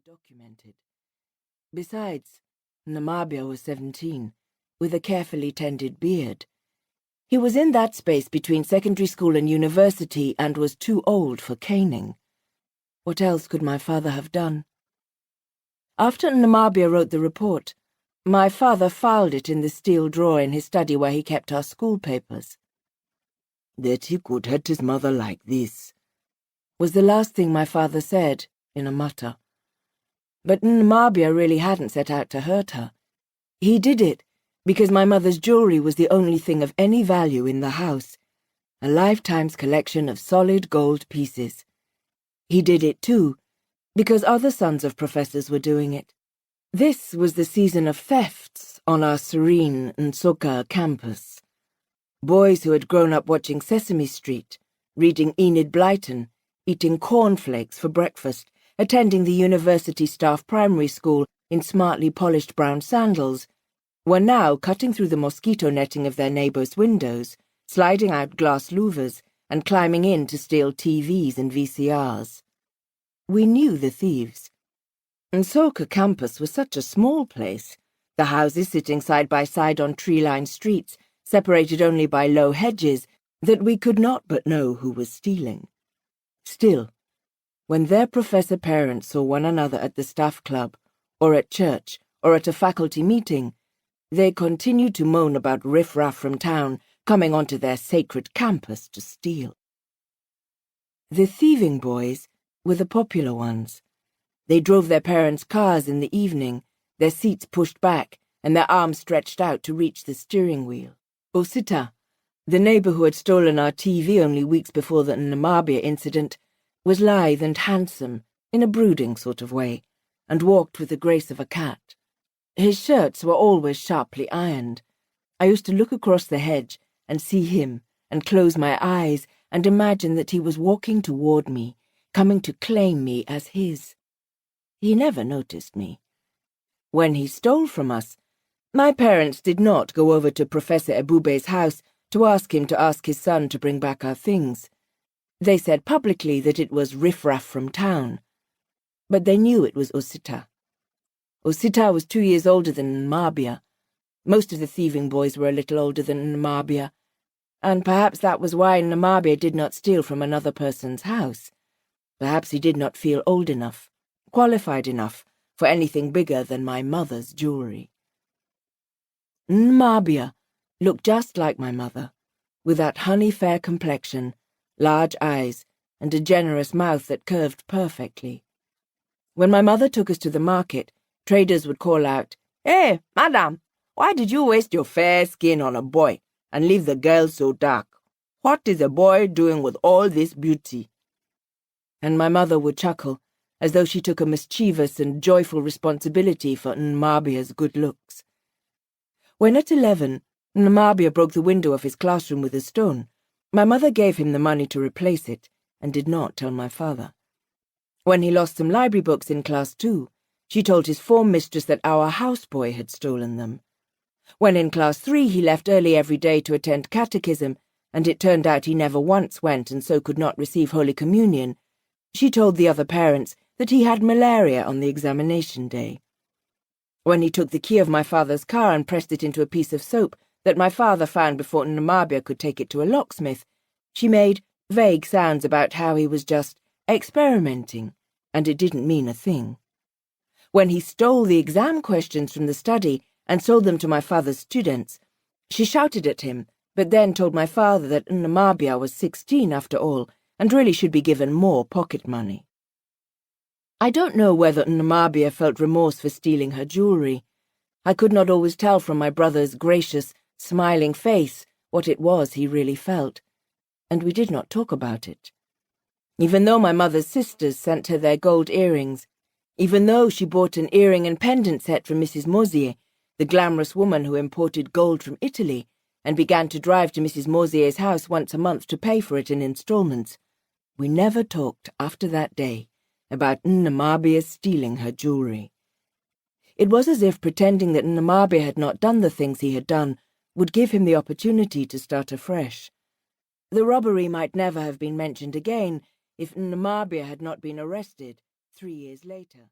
documented. Besides, Namabia was 17, with a carefully tended beard. He was in that space between secondary school and university and was too old for caning. What else could my father have done? After Namabia wrote the report, my father filed it in the steel drawer in his study where he kept our school papers. That he could hurt his mother like this, was the last thing my father said, in a mutter. But Namabia really hadn't set out to hurt her. He did it because my mother's jewelry was the only thing of any value in the house, a lifetime's collection of solid gold pieces. He did it, too, because other sons of professors were doing it. This was the season of thefts on our serene Nsukka campus. Boys who had grown up watching Sesame Street, reading Enid Blyton, eating cornflakes for breakfast, attending the university staff primary school in smartly polished brown sandals, were now cutting through the mosquito netting of their neighbours' windows, sliding out glass louvers, and climbing in to steal TVs and VCRs. We knew the thieves. Nsukka campus was such a small place, the houses sitting side by side on tree-lined streets, separated only by low hedges, that we could not but know who was stealing. Still, when their professor parents saw one another at the staff club, or at church, or at a faculty meeting, they continued to moan about riff-raff from town coming onto their sacred campus to steal. The thieving boys were the popular ones. They drove their parents' cars in the evening, their seats pushed back and their arms stretched out to reach the steering wheel. Osita, the neighbour who had stolen our TV only weeks before the Namabia incident, was lithe and handsome, in a brooding sort of way, and walked with the grace of a cat. His shirts were always sharply ironed. I used to look across the hedge and see him, and close my eyes and imagine that he was walking toward me, coming to claim me as his. He never noticed me. When he stole from us, my parents did not go over to Professor Ebube's house to ask him to ask his son to bring back our things. They said publicly that it was riff-raff from town. But they knew it was Osita. Osita was 2 years older than Namabia. Most of the thieving boys were a little older than Namabia, and perhaps that was why Namabia did not steal from another person's house. Perhaps he did not feel old enough, qualified enough, for anything bigger than my mother's jewelry. Namabia looked just like my mother, with that honey-fair complexion, large eyes, and a generous mouth that curved perfectly. When my mother took us to the market, traders would call out, "Hey, madam, why did you waste your fair skin on a boy and leave the girl so dark? What is a boy doing with all this beauty?" And my mother would chuckle, as though she took a mischievous and joyful responsibility for Namabia's good looks. When at 11, Namabia broke the window of his classroom with a stone, my mother gave him the money to replace it, and did not tell my father. When he lost some library books in Class 2, she told his form mistress that our houseboy had stolen them. When in Class 3 he left early every day to attend catechism, and it turned out he never once went and so could not receive Holy Communion, she told the other parents that he had malaria on the examination day. When he took the key of my father's car and pressed it into a piece of soap that my father found before Namabia could take it to a locksmith, she made vague sounds about how he was just experimenting, and it didn't mean a thing. When he stole the exam questions from the study and sold them to my father's students, she shouted at him, but then told my father that Namabia was 16 after all, and really should be given more pocket money. I don't know whether Namabia felt remorse for stealing her jewelry. I could not always tell from my brother's gracious, smiling face what it was he really felt, and we did not talk about it. Even though my mother's sisters sent her their gold earrings, even though she bought an earring and pendant set from Mrs. Mosier, the glamorous woman who imported gold from Italy, and began to drive to Mrs. Mosier's house once a month to pay for it in installments, we never talked after that day about Namabia stealing her jewelry. It was as if pretending that Namabia had not done the things he had done would give him the opportunity to start afresh. The robbery might never have been mentioned again if Namabia had not been arrested 3 years later.